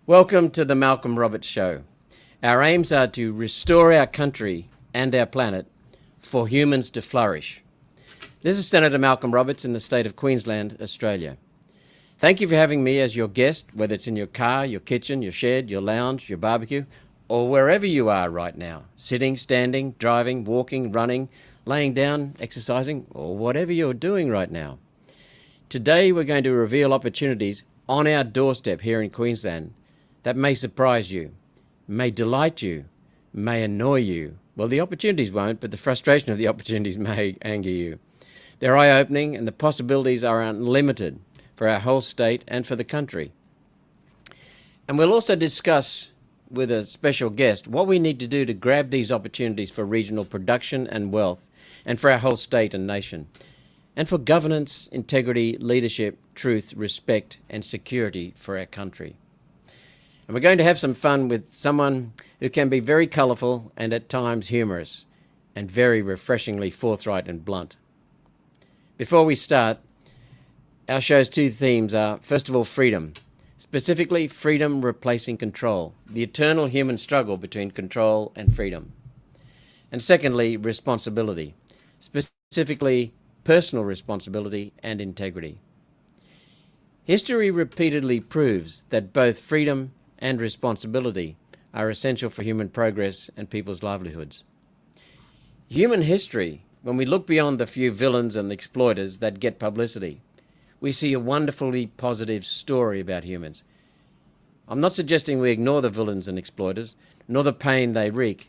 Welcome to the Malcolm Roberts Show. Our aims are to restore our country and our planet for humans to flourish. This is Senator Malcolm Roberts in the state of Queensland, Australia. Thank you for having me as your guest, whether it's in your car, your kitchen, your shed, your lounge, your barbecue, or wherever you are right now, sitting, standing, driving, walking, running, laying down, exercising, or whatever you're doing right now. Today we're going to reveal opportunities on our doorstep here in Queensland that may surprise you, may delight you, may annoy you. Well, the opportunities won't, but the frustration of the opportunities may anger you. They're eye-opening and the possibilities are unlimited for our whole state and for the country. And we'll also discuss with a special guest what we need to do to grab these opportunities for regional production and wealth, and for our whole state and nation, and for governance, integrity, leadership, truth, respect, and security for our country. And we're going to have some fun with someone who can be very colourful and at times humorous, and very refreshingly forthright and blunt. Before we start, our show's two themes are, first of all, freedom. Specifically, freedom replacing control, the eternal human struggle between control and freedom. And secondly, responsibility, specifically personal responsibility and integrity. History repeatedly proves that both freedom and responsibility are essential for human progress and people's livelihoods. Human history, when we look beyond the few villains and exploiters that get publicity, we see a wonderfully positive story about humans. I'm not suggesting we ignore the villains and exploiters, nor the pain they wreak,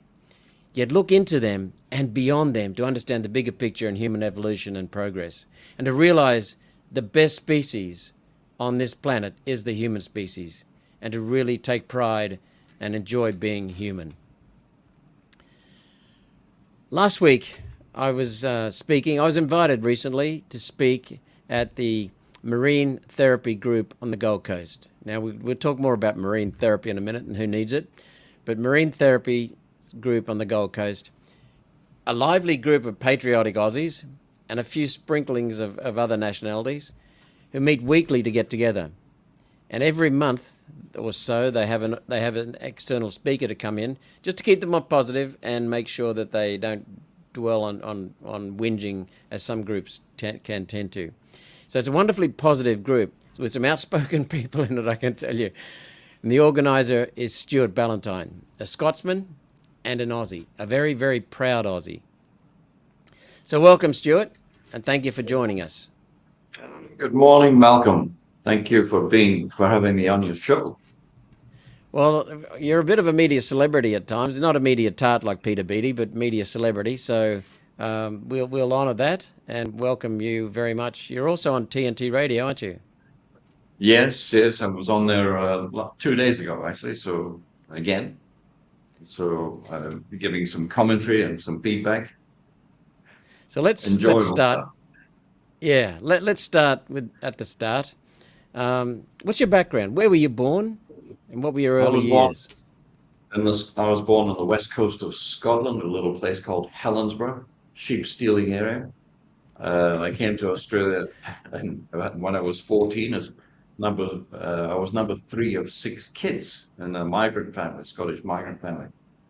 yet look into them and beyond them to understand the bigger picture in human evolution and progress, and to realize the best species on this planet is the human species, and to really take pride and enjoy being human. Last week, I was invited recently to speak at the Marine Therapy Group on the Gold Coast. Now, we'll talk more about marine therapy in a minute and who needs it, but Marine Therapy Group on the Gold Coast, a lively group of patriotic Aussies and a few sprinklings of other nationalities who meet weekly to get together. And every month or so, they have an external speaker to come in just to keep them up positive and make sure that they don't dwell on whinging, as some groups can tend to. So it's a wonderfully positive group with some outspoken people in it, I can tell you. And the organizer is Stuart Ballantyne, a Scotsman and an Aussie, a very, very proud Aussie. So welcome, Stuart, and thank you for joining us. Good morning, Malcolm. Thank you for having me on your show. Well, you're a bit of a media celebrity at times. Not a media tart like Peter Beattie, but media celebrity. So we'll honour that and welcome you very much. You're also on TNT Radio, aren't you? Yes, I was on there 2 days ago, actually. So again, giving some commentary and some feedback. So let's Enjoyable start. stuff. Yeah, let's start at the start. What's your background? Where were you born, and what were your I early was born years? I was born on the west coast of Scotland, a little place called Helensburgh, sheep stealing area. I came to Australia when I was 14 I was number three of six kids in a migrant family, Scottish migrant family.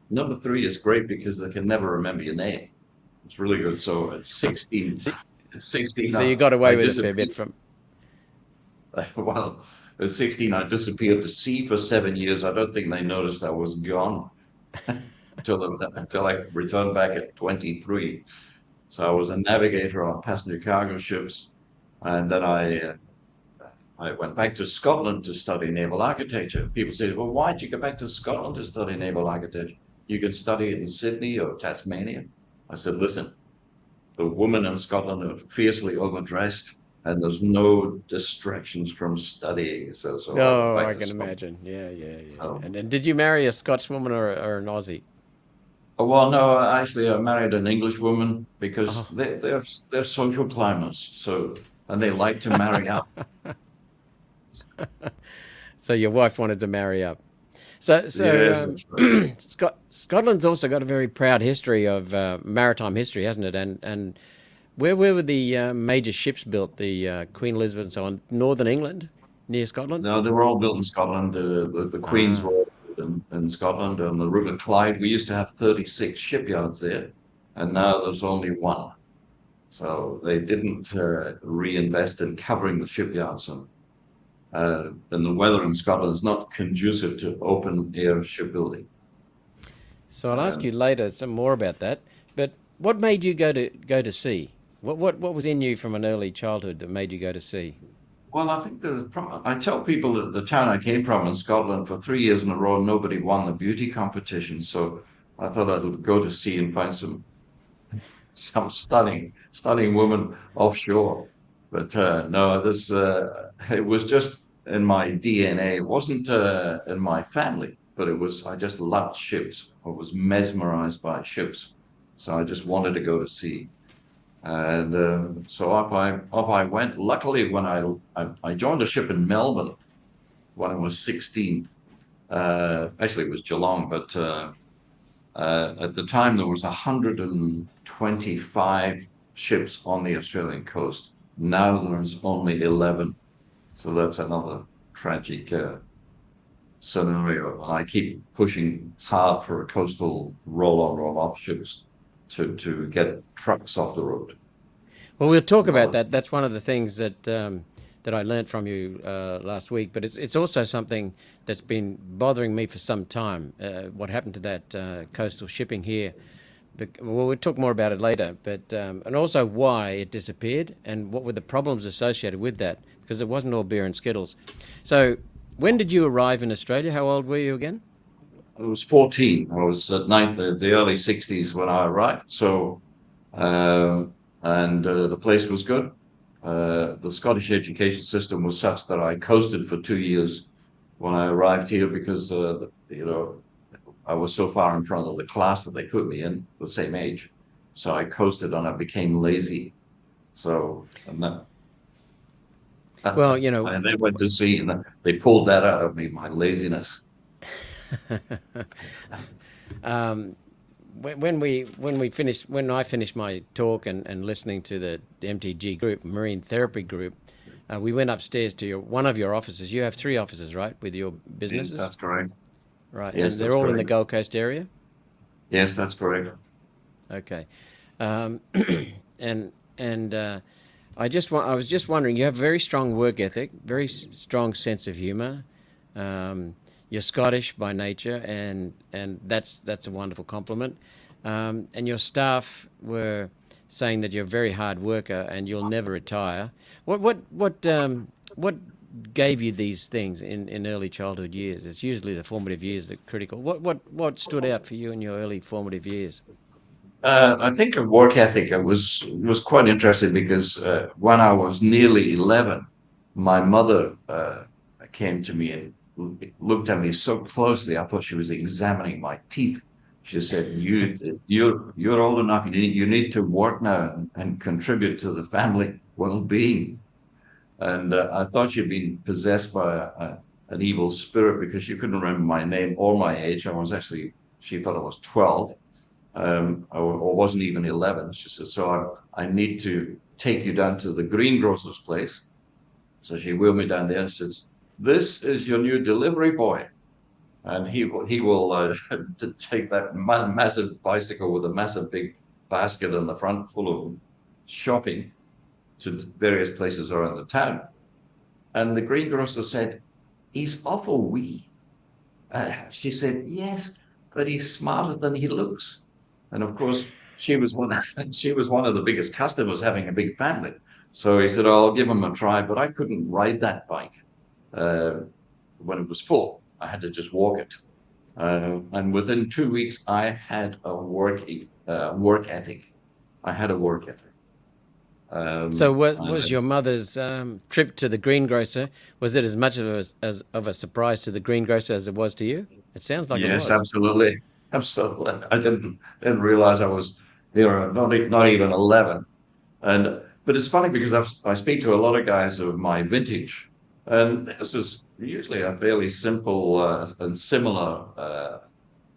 Number three is great because they can never remember your name. It's really good. So at 16, So, 16, so you got away I with a fair bit disappeared. from. Well, at 16, I disappeared to sea for 7 years. I don't think they noticed I was gone until I returned back at 23. So I was a navigator on passenger cargo ships, and then I went back to Scotland to study naval architecture. People say, "Well, why did you go back to Scotland to study naval architecture? You can study it in Sydney or Tasmania." I said, "Listen, the women in Scotland are fiercely overdressed, and there's no distractions from studying." So I went Oh, back I to can Scotland. imagine. Yeah. Oh. And did you marry a Scots woman or an Aussie? Oh, well, no, actually, I married an English woman because Oh. they're social climbers, and they like to marry up. So your wife wanted to marry up. So, Yes, so that's right. Scotland's also got a very proud history of maritime history, hasn't it? And where were the major ships built? The Queen Elizabeth and so on. Northern England, near Scotland? No, they were all built in Scotland. The Queens Ah, were all built in Scotland on the River Clyde. We used to have 36 shipyards there, and now there's only one. So they didn't reinvest in covering the shipyards, and the weather in Scotland is not conducive to open air shipbuilding. so I'll ask Um, you later some more about that. But what made you go to sea? What was in you from an early childhood that made you go to sea? well, I think I tell people that the town I came from in Scotland for 3 years in a row, nobody won the beauty competition. So I thought I'd go to sea and find some stunning woman offshore. But no, this it was just in my DNA. It wasn't in my family, but it was. I just loved ships. I was mesmerized by ships, so I just wanted to go to sea. And so off I went. Luckily, when I joined a ship in Melbourne when I was 16. Actually, it was Geelong, but at the time there was 125 ships on the Australian coast. Now there's only 11. So that's another tragic scenario. I keep pushing hard for a coastal roll-on, roll-off ships to get trucks off the road. Well, we'll talk about Another that. That's one of the things that I learnt from you last week. But it's also something that's been bothering me for some time. What happened to that coastal shipping here? Well, we'll talk more about it later. But and also why it disappeared and what were the problems associated with that? Because it wasn't all beer and skittles. So, when did you arrive in Australia? How old were you again? I was 14. I was at the early 60s when I arrived. So, uh, and the place was good. The Scottish education system was such that I coasted for 2 years when I arrived here because, I was so far in front of the class that they put me in the same age. So I coasted and I became lazy. So, Well, and they went to sea and they pulled that out of me, my laziness. When I finished my talk and listening to the MTG group, Marine Therapy Group, we went upstairs to one of your offices. You have three offices, right, with your Yes, businesses, that's correct. right? Yes, And that's they're all in the correct. Gold Coast area. Yes, that's correct. Okay, um, and I was just wondering. You have very strong work ethic, very strong sense of humour. Um, you're Scottish by nature, and that's a wonderful compliment. And your staff were saying that you're a very hard worker and you'll never retire. What gave you these things in early childhood years? It's usually the formative years that are critical. What stood out for you in your early formative years? I think of work ethic. It was quite interesting because when I was nearly 11, my mother came to me and looked at me so closely. I thought she was examining my teeth. She said, you're old enough. You need to work now and contribute to the family well-being." And I thought she'd been possessed by an evil spirit because she couldn't remember my name or my age. She thought I was 12, or wasn't even 11. She said, "So I need to take you down to the greengrocer's place." So she wheeled me down there and says, "This is your new delivery boy." And he will take that massive bicycle with a massive big basket in the front full of shopping to various places around the town. And the greengrocer said, "He's awful wee." She said, "Yes, but he's smarter than he looks." And of course, she was one of the biggest customers, having a big family. So he said, "Oh, I'll give him a try," but I couldn't ride that bike uh, when it was full. I had to just walk it. And within 2 weeks, I had a work ethic. I had a work ethic. So, what was And your mother's trip to the greengrocer? Was it as much as of a surprise to the greengrocer as it was to you? It sounds like it yes, was. absolutely, absolutely. I didn't realize I was, not even 11. And but it's funny because I speak to a lot of guys of my vintage, and this is usually a fairly simple and similar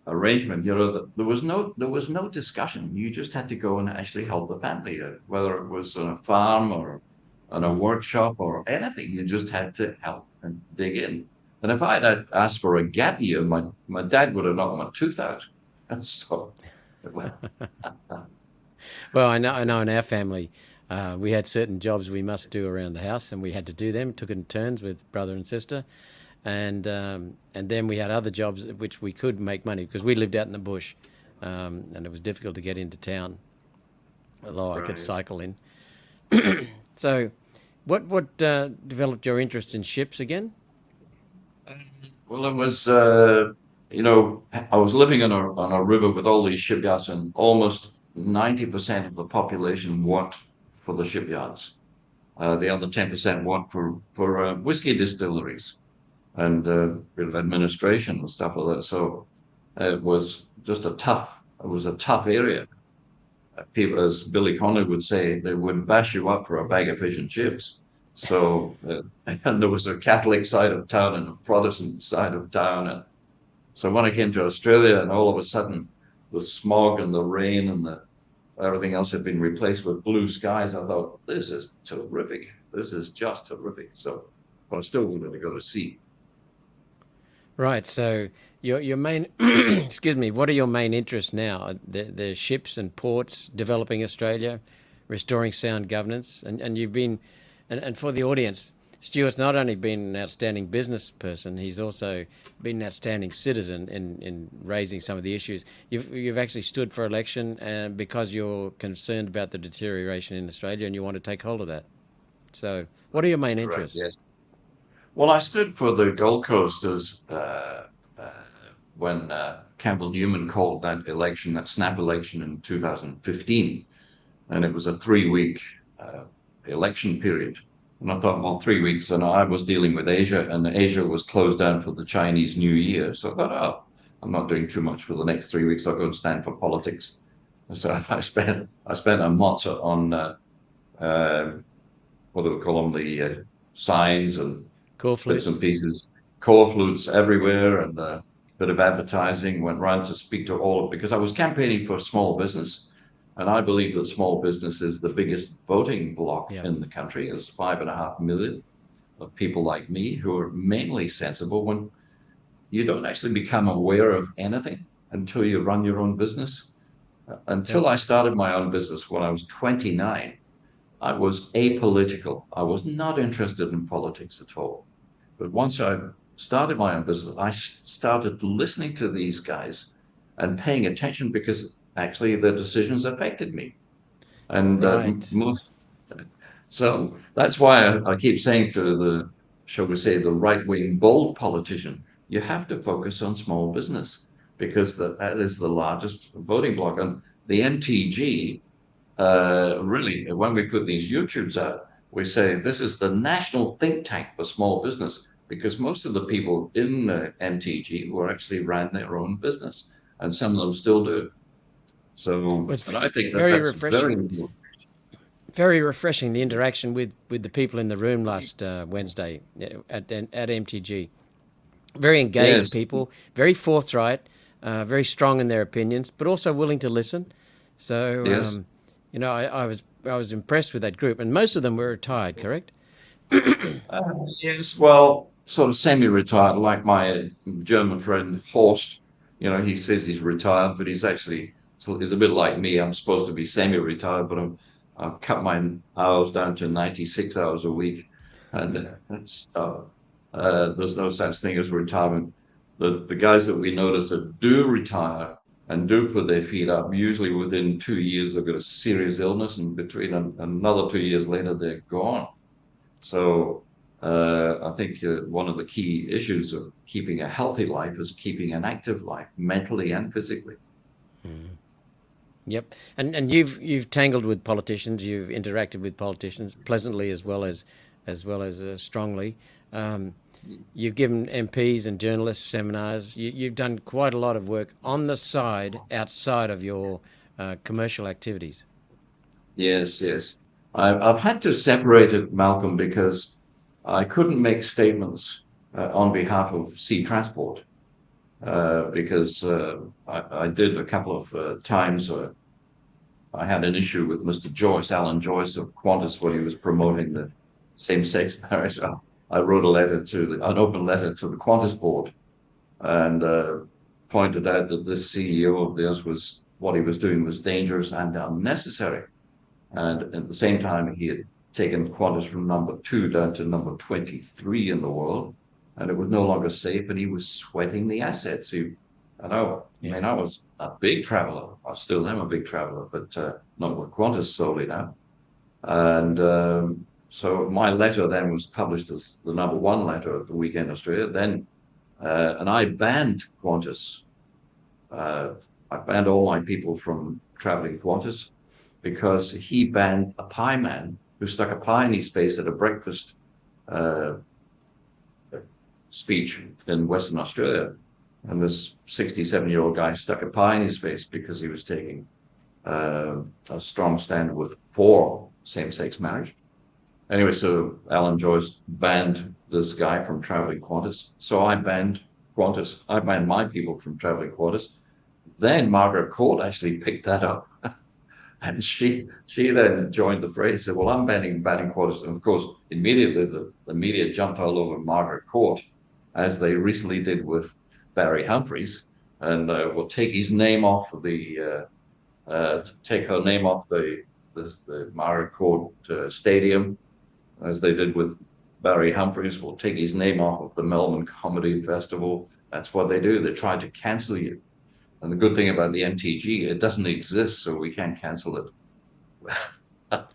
arrangement. There was no discussion. You just had to go and actually help the family, whether it was on a farm or on a workshop or anything. You just had to help and dig in. And if I'd had asked for a gap year, my dad would have knocked my tooth out. And so, well, Well, I know in our family, we had certain jobs we must do around the house, and we had to do them. Took it in turns with brother and sister, and then we had other jobs at which we could make money because we lived out in the bush, and it was difficult to get into town. Although I could right. cycle in. So, what developed your interest in ships again? Well, it was, I was living on a river with all these shipyards, and almost 90% of the population worked for the shipyards. The other 10% worked for whiskey distilleries and bit of administration and stuff like that. So it was just it was a tough area. People, as Billy Connolly would say, they would bash you up for a bag of fish and chips. So, and there was a Catholic side of town and a Protestant side of town. And so when I came to Australia and all of a sudden the smog and the rain and the everything else had been replaced with blue skies, I thought, this is terrific. This is just terrific. So, but I still wanted to go to sea. Right. So your main, excuse me, what are your main interests now? The ships and ports, developing Australia, restoring sound governance, and you've been, and for the audience, Stuart's not only been an outstanding business person, he's also been an outstanding citizen in raising some of the issues. You've actually stood for election because you're concerned about the deterioration in Australia and you want to take hold of that. So, what are your That's main correct. interests? Yes. Well, I stood for the Gold Coast as uh, when Campbell Newman called that election, that snap election in 2015, and it was a 3 week uh, election period. And I thought, well, 3 weeks, and I was dealing with Asia, and Asia was closed down for the Chinese New Year. So I thought, oh, I'm not doing too much for the next 3 weeks. I'll go and stand for politics. So I spent a month on uh, what do we call them, the signs and Core bits and flutes? pieces, core flutes everywhere, and a bit of advertising. Went round to speak to all because I was campaigning for small business, and I believe that small business is the biggest voting bloc Yeah. in the country. There's 5.5 million of people like me who are mainly sensible. When you don't actually become aware of anything until you run your own business. Yep. Until I started my own business when I was 29, I was apolitical. I was not interested in politics at all. But once I started my own business, I started listening to these guys and paying attention because actually their decisions affected me. And Right. most, so that's why I keep saying to the, shall we say, the right-wing bold politician, you have to focus on small business because that is the largest voting bloc. And the NTG, really, when we put these YouTubes out, we say this is the national think tank for small business because most of the people in the MTG were actually ran their own business, and some of them still do. Well, So, it's and I think that very that's very refreshing. important. Very refreshing the interaction with the people in the room last Wednesday at MTG. Very engaged Yes, people, very forthright, very strong in their opinions, but also willing to listen. So yes, I was impressed with that group, and most of them were retired. Correct? uh, yes. Well, sort of semi-retired, like my German friend Horst. He says he's retired, but he's actually so he's a bit like me. I'm supposed to be semi-retired, but I've cut my hours down to 96 hours a week, and there's no such thing as retirement. The guys that we notice that do retire and do put their feet up, usually within 2 years they've got a serious illness, and between another 2 years later they're gone. So I think one of the key issues of keeping a healthy life is keeping an active life, mentally and physically. Yep. And you've tangled with politicians. You've interacted with politicians pleasantly as well as strongly. Um, you've given MPs and journalists seminars. You've done quite a lot of work on the side outside of your commercial activities. Yes, yes. I've had to separate it, Malcolm, because I couldn't make statements on behalf of sea transport because I did a couple of times. I had an issue with Mr. Joyce, Alan Joyce of Qantas, when he was promoting the same-sex marriage. I wrote an open letter to the Qantas board, and pointed out that this CEO of theirs what he was doing was dangerous and unnecessary. And at the same time, he had taken Qantas from number 2 down to number 23 in the world, and it was no longer safe, and he was sweating the assets. I mean, I was a big traveler. I still am a big traveler, but not with Qantas solely now. And so my letter then was published as the number 1 letter of the Weekend Australia. Then, and I banned Qantas. I banned all my people from traveling Qantas because he banned a pie man who stuck a pie in his face at a breakfast speech in Western Australia. And this 67-year-old guy stuck a pie in his face because he was taking a strong stand for same-sex marriage. Anyway, so Alan Joyce banned this guy from traveling Qantas. So I banned Qantas. I banned my people from traveling Qantas. Then Margaret Court actually picked that up. And she then joined the fray, said, well, I'm banning Qantas. And of course, immediately the media jumped all over Margaret Court, as they recently did with Barry Humphries, and will take his name off take her name off the Margaret Court Stadium, as they did with Barry Humphries. Will take his name off of the Melbourne Comedy Festival. That's what they do. They try to cancel you. And the good thing about the MTG, it doesn't exist, so we can't cancel it.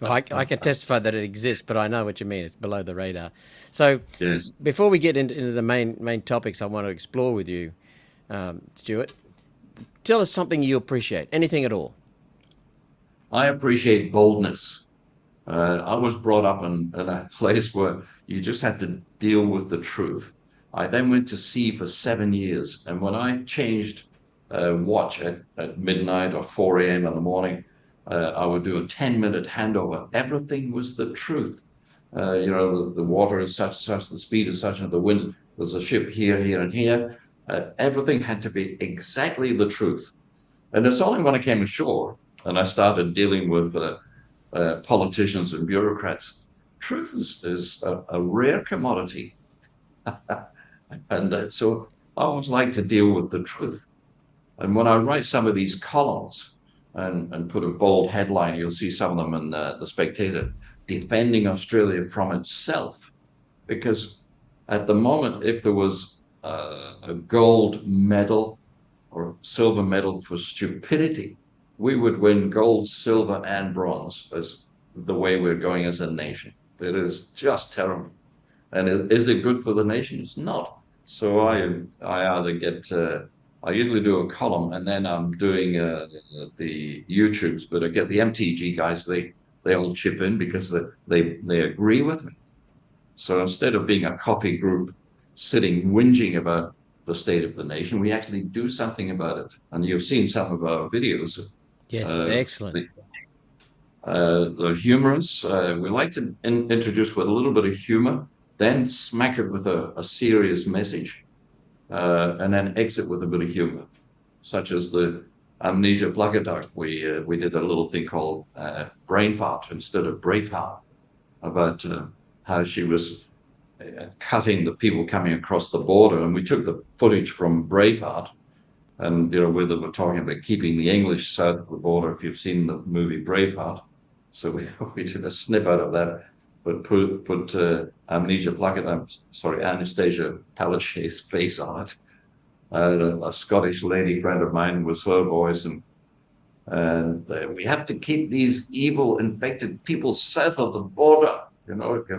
Well, I can testify that it exists, but I know what you mean. It's below the radar. So yes. Before we get into the main topics I want to explore with you, Stuart, tell us something you appreciate, anything at all. I appreciate boldness. I was brought up in a place where you just had to deal with the truth. I then went to sea for 7 years, and when I changed watch at midnight or 4 a.m. in the morning, I would do a 10-minute handover. Everything was the truth. The water is such, the speed is such, and the wind, there's a ship here, here, and here. Everything had to be exactly the truth. And it's only when I came ashore and I started dealing with politicians and bureaucrats, truth is a rare commodity. And so I always like to deal with the truth. And when I write some of these columns and put a bold headline, you'll see some of them in The Spectator, defending Australia from itself. Because at the moment, if there was a gold medal or silver medal for stupidity, we would win gold, silver, and bronze as the way we're going as a nation. It is just terrible. And is it good for the nation? It's not. So I either get... I usually do a column, and then I'm doing the YouTubes, but I get the MTG guys, they all chip in because they agree with me. So instead of being a coffee group sitting whinging about the state of the nation, we actually do something about it. And you've seen some of our videos. Yes, excellent. The humorous, we like to introduce with a little bit of humor, then smack it with a serious message. And then exit with a bit of humor, such as the amnesia plugger duck. We did a little thing called brain fart instead of Braveheart, about how she was cutting the people coming across the border. And we took the footage from Braveheart, and where they were talking about keeping the English south of the border, if you've seen the movie Braveheart. So we took a snip out of that, but put Anastasia Palaszczuk's face on it. A Scottish lady friend of mine was her voice, and we have to keep these evil, infected people south of the border,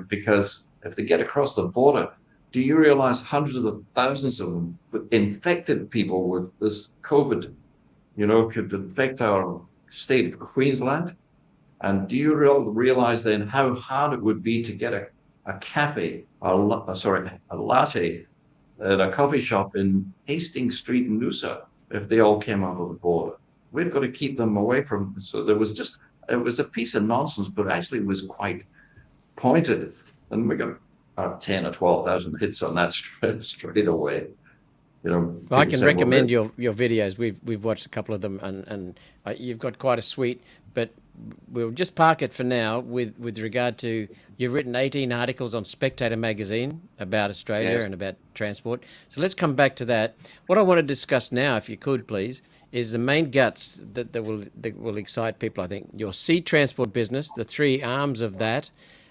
because if they get across the border, do you realize hundreds of thousands of infected people with this COVID, could infect our state of Queensland? And do you realize then how hard it would be to get a latte at a coffee shop in Hastings Street in Noosa if they all came over the border? We've got to keep them away from. So it was a piece of nonsense, but actually it was quite pointed. And we got 10 or 12,000 hits on that straight away. Well, I people can say, well, recommend your videos. We've watched a couple of them, and you've got quite a suite. But we'll just park it for now. With regard to, you've written 18 articles on Spectator magazine about Australia yes, and about transport. So let's come back to that. What I want to discuss now, if you could please, is the main guts that will excite people. I think your sea transport business, the three arms of that,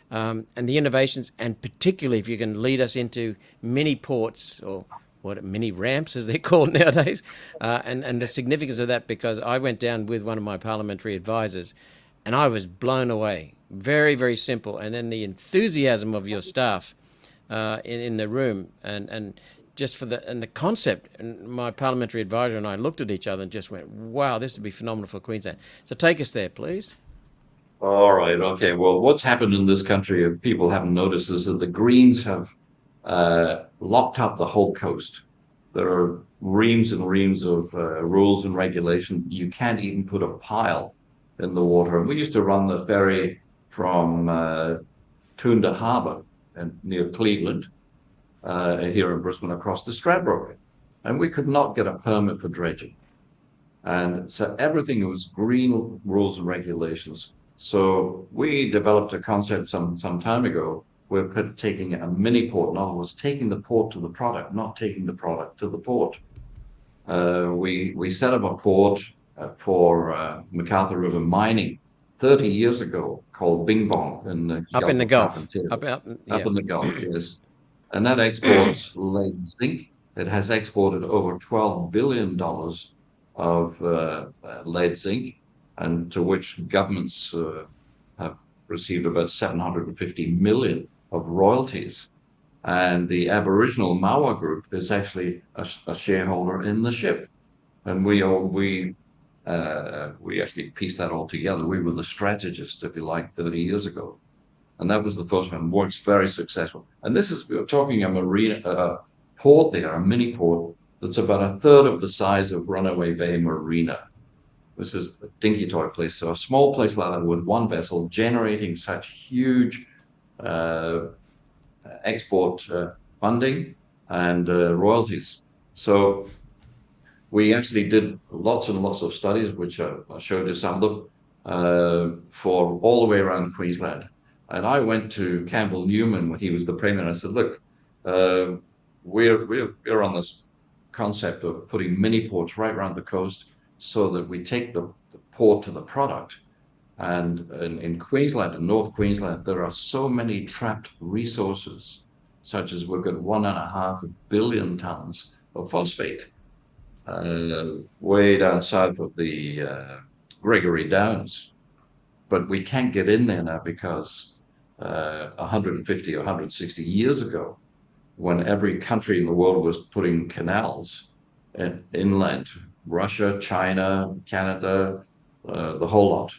and the innovations, and particularly if you can lead us into mini ports, or what, mini ramps as they're called nowadays, and the significance of that, because I went down with one of my parliamentary advisors and I was blown away. Very, very simple. And then the enthusiasm of your staff in the room, and just for the concept. And my parliamentary advisor and I looked at each other and just went, wow, this would be phenomenal for Queensland. So take us there, please. all right, okay. Well, what's happened in this country, if people haven't noticed, is that the Greens have locked up the whole coast. There are reams and reams of rules and regulation. You can't even put a pile in the water. And we used to run the ferry from Toondah Harbour and near Cleveland, here in Brisbane, across to Stradbroke. And we could not get a permit for dredging. And so everything was green rules and regulations. So we developed a concept some time ago. We're taking a mini port. In other words, taking the port to the product, not taking the product to the port. We set up a port for MacArthur River mining 30 years ago, called Bing Bong in the Up Gulf in the of Gulf. Carpentaria, up Yeah. in the Gulf, yes. And that exports lead zinc. It has exported over $12 billion of lead zinc, and to which governments have received about 750 million of royalties. And the Aboriginal Mawa group is actually a shareholder in the ship. And we actually pieced that all together. We were the strategist, if you like, 30 years ago. And that was the first one. Works very successful. And we're talking a marina, port there, a mini port that's about a third of the size of Runaway Bay Marina. This is a dinky toy place. So a small place like that with one vessel generating such huge export funding and royalties. So we actually did lots and lots of studies, which I showed you some of them, for all the way around Queensland. And I went to Campbell Newman when he was the Premier, and I said, look, we're on this concept of putting mini ports right around the coast so that we take the port to the product. And in Queensland and North Queensland, there are so many trapped resources, such as we've got 1.5 billion tons of phosphate way down south of the Gregory Downs. But we can't get in there now because 150 or 160 years ago, when every country in the world was putting canals inland, Russia, China, Canada, the whole lot.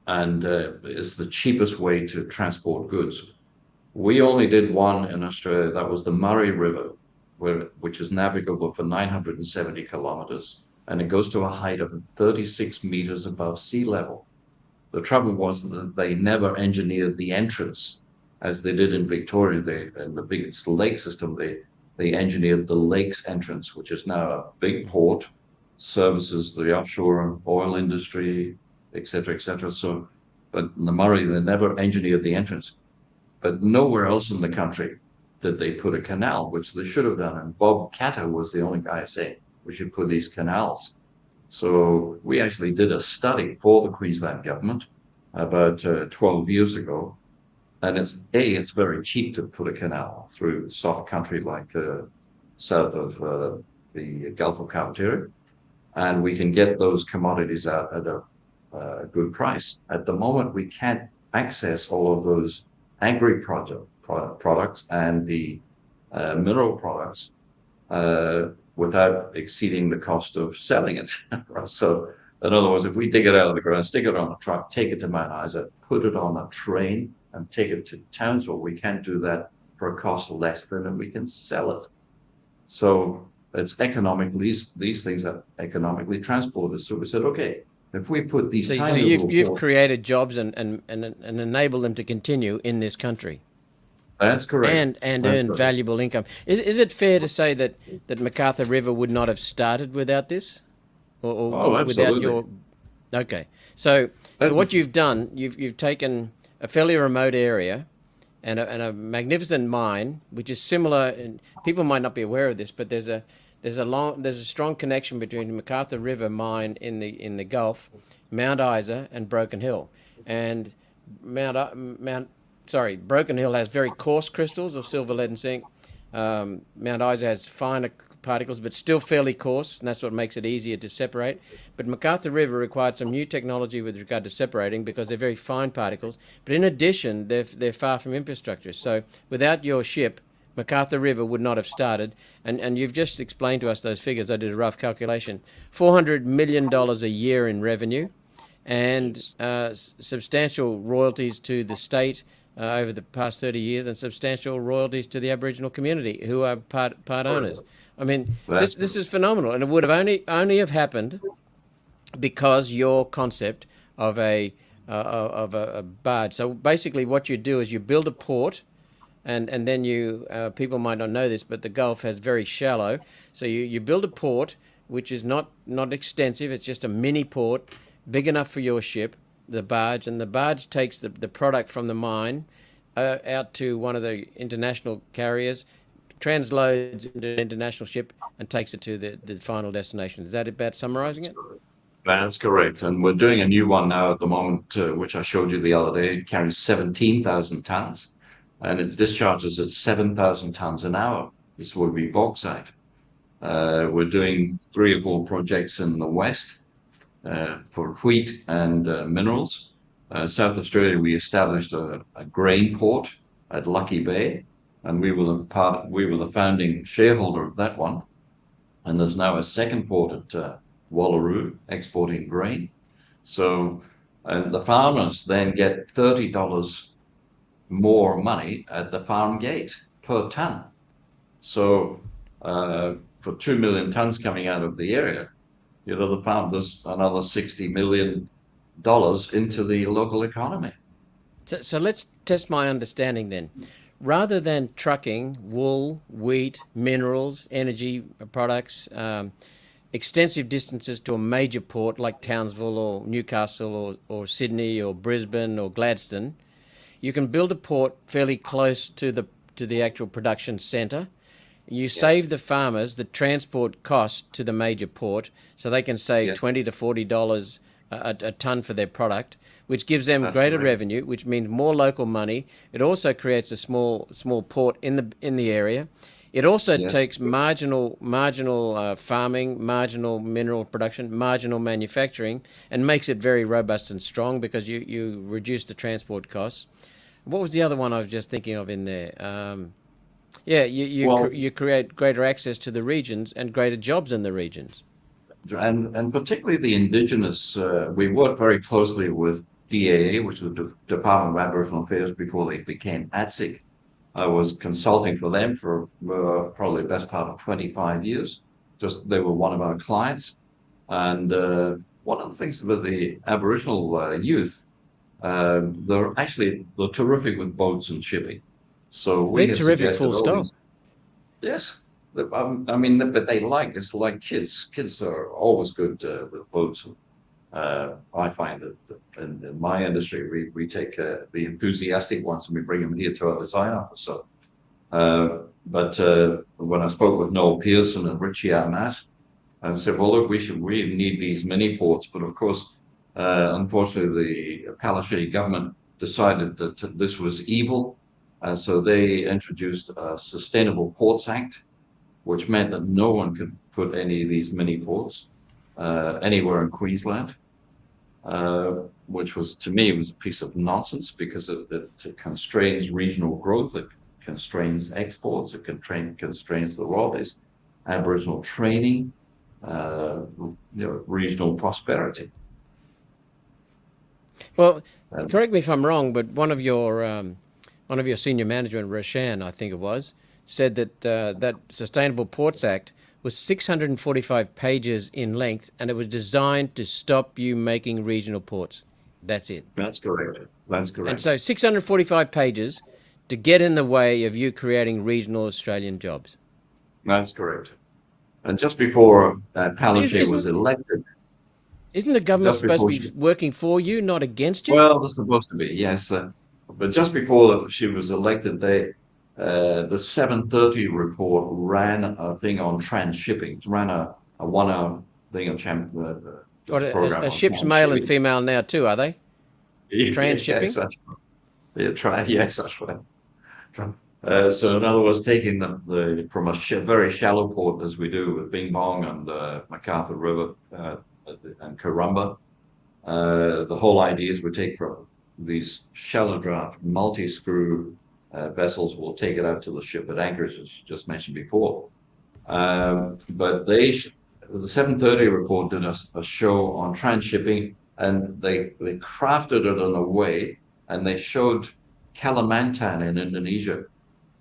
And it's the cheapest way to transport goods. We only did one in Australia. That was the Murray River, which is navigable for 970 kilometers, and it goes to a height of 36 meters above sea level. The trouble was that they never engineered the entrance, as they did in Victoria. In the biggest lake system, they engineered the lake's entrance, which is now a big port, services the offshore oil industry, et cetera, et cetera. So, but in the Murray, they never engineered the entrance. But nowhere else in the country did they put a canal, which they should have done. And Bob Catter was the only guy saying we should put these canals. So we actually did a study for the Queensland government about 12 years ago. And it's very cheap to put a canal through soft country like south of the Gulf of Carpentaria. And we can get those commodities out at a good price. At the moment, we can't access all of those products and the mineral products without exceeding the cost of selling it. So, in other words, if we dig it out of the ground, stick it on a truck, take it to Mount Isa, put it on a train, and take it to Townsville, we can't do that for a cost less than, and we can sell it. So it's economically, these things are economically transported. So we said, okay, if we put these So you've created jobs and enabled them to continue in this country. That's correct. and That's earn correct. valuable income. Is it fair to say that MacArthur River would not have started without this, Oh, or without absolutely. your? Okay, so That's what you've done, you've taken a fairly remote area and a magnificent mine, which is similar. And people might not be aware of this, but there's a strong connection between the MacArthur River mine in the Gulf, Mount Isa, and Broken Hill, and Mount sorry, Broken Hill has very coarse crystals of silver, lead, and zinc. Mount Isa has finer particles, but still fairly coarse, and that's what makes it easier to separate. But MacArthur River required some new technology with regard to separating because they're very fine particles. But in addition, they're far from infrastructure. So without your ship, MacArthur River would not have started. And you've just explained to us those figures. I did a rough calculation. $400 million a year in revenue and Yes. Substantial royalties to the state over the past 30 years, and substantial royalties to the Aboriginal community, who are part Correct. owners. I mean, That's this is phenomenal, and it would have only have happened because your concept of a barge. So basically, what you do is you build a port, and then you people might not know this, but the Gulf has very shallow. So you build a port which is not extensive. It's just a mini port, big enough for your ship, the barge, and the barge takes the product from the mine out to one of the international carriers, transloads into an international ship, and takes it to the final destination. Is that about summarizing it? correct. That's correct. And we're doing a new one now at the moment, which I showed you the other day. It carries 17,000 tons and it discharges at 7,000 tons an hour. This will be bauxite. We're doing 3 or 4 projects in the west for wheat and minerals. South Australia, we established a grain port at Lucky Bay, and we were the founding shareholder of that one. And there's now a second port at Wallaroo exporting grain. So, and the farmers then get $30 more money at the farm gate per ton. So, for 2 million tons coming out of the area, the farm there's another $60 million into the local economy. So let's test my understanding then. Rather than trucking wool, wheat, minerals, energy products, extensive distances to a major port like Townsville or Newcastle or Sydney or Brisbane or Gladstone, you can build a port fairly close to the actual production centre. You Yes, save the farmers the transport cost to the major port, so they can save yes, $20 to $40 a ton for their product, which gives them that's greater correct. revenue, which means more local money. It also creates a small port in the area. It also Yes, takes marginal farming, marginal mineral production, marginal manufacturing, and makes it very robust and strong because you reduce the transport costs. What was the other one I was just thinking of in there? Yeah, well, you create greater access to the regions and greater jobs in the regions. and particularly the Indigenous, we work very closely with DAA, which was the Department of Aboriginal Affairs before they became ATSIC. I was consulting for them for probably the best part of 25 years. Just they were one of our clients, and one of the things with the Aboriginal youth, they're terrific with boats and shipping. So we They're have terrific, suggested, full oh, stop. yes. I mean, but they like it's like kids. Kids are always good with boats. I find that in my industry, we take the enthusiastic ones and we bring them here to our design office. So, but when I spoke with Noel Pearson and Richie Arnett, I said, well, look, we need these mini ports. But of course, unfortunately, the Palaszczuk government decided that this was evil. So they introduced a Sustainable Ports Act, which meant that no one could put any of these mini ports anywhere in Queensland, which was to me was a piece of nonsense because it constrains regional growth, it constrains exports, it constrains the royalties, Aboriginal training, regional prosperity. Well, And correct me if I'm wrong, but one of your senior management, Roshan, I think it was, said that that Sustainable Ports Act was 645 pages in length, and it was designed to stop you making regional ports. That's it. that's correct. That's And correct. so 645 pages to get in the way of you creating regional Australian jobs. That's correct. And just before Palaszczuk was Isn't elected, isn't the government just supposed before to be working for you, not against you? well, they're supposed to be, yes. But just before she was elected, the 7:30 report ran a thing on transshipping. It ran a 1 hour thing on just Or a program a on ship's male and transshipping. female now too, are they? Yes, Transshipping? that's right. Yeah, yes, that's right. So in other words, taking from a very shallow port as we do with Bing Bong and MacArthur River and Karumba, the whole idea is we take from these shallow draft multi-screw vessels, we'll take it out to the ship at anchors, as just mentioned before. But the 7:30 report did a show on transshipping, and they crafted it in a way, and they showed Kalimantan in Indonesia